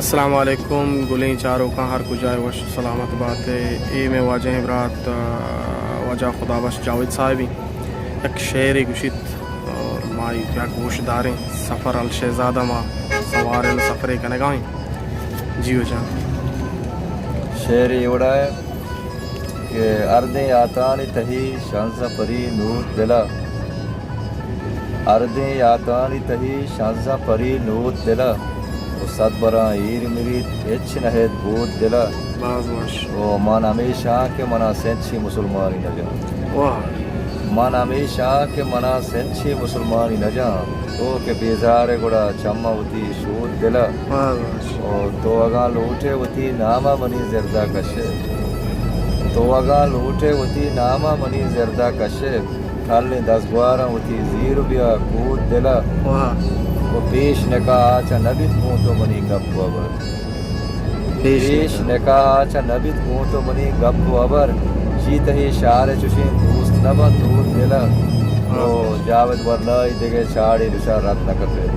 अस्सलाम वालेकुम गुलें चारों का हर कुजाए वश सलामत बात है ए में वाजह बरात वजह खुदा बश जावेद साहिबी एक शेर गुशित और माई क्या गोशदारें सफ़र अल शहजादा माँ सवार सफ़र कनगाएँ जी वजह शेर एवढा है कि अर्धे आतानी तही शांसा परी नूत दिला अर्धे आतानी तही शांसा परी नूत दिला सदबरा ईर मिरी एच नहेद बूत दिला बाज़ वो मन हमेशा के मना सेंची मुसलमानी न जा वाह मन हमेशा के मना सेंची मुसलमानी न जा तो के बेजारे गुड़ा चम्मा उती शूद दिला बाज़ और तो अगा लूटे उती नामा मनी जरदा कशे तो अगा लूटे उती नामा मनी जरदा कशे खाली 10-12 उती जीरो बिया कूद दिला वाह वो पेश नका आचा नबित तो मनी गप अबर पेश नका आचा नबित तो मनी गप अबर शीत ही शार चुशीन दोस्त नबा दूर दिला तो जावेद वरनाई देगे छाड़ी विशा रत नकर पे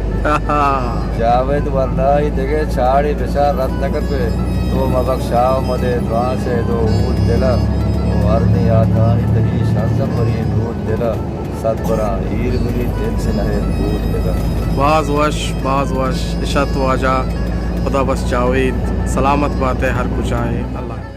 जावेद वरनाई देगे छाड़ी विशा रत नकर पे तो मबक्षाव मदे द्वा से दो ऊट दिला तो अर्नी आतानी तही शांसा परी दूर दिला सदबरा ईर मिली टेंशन है दूर दिला बाज़ वश इशत वाजा खुदा बस जावेद सलामत बात है हर कुछ आए अल्लाह।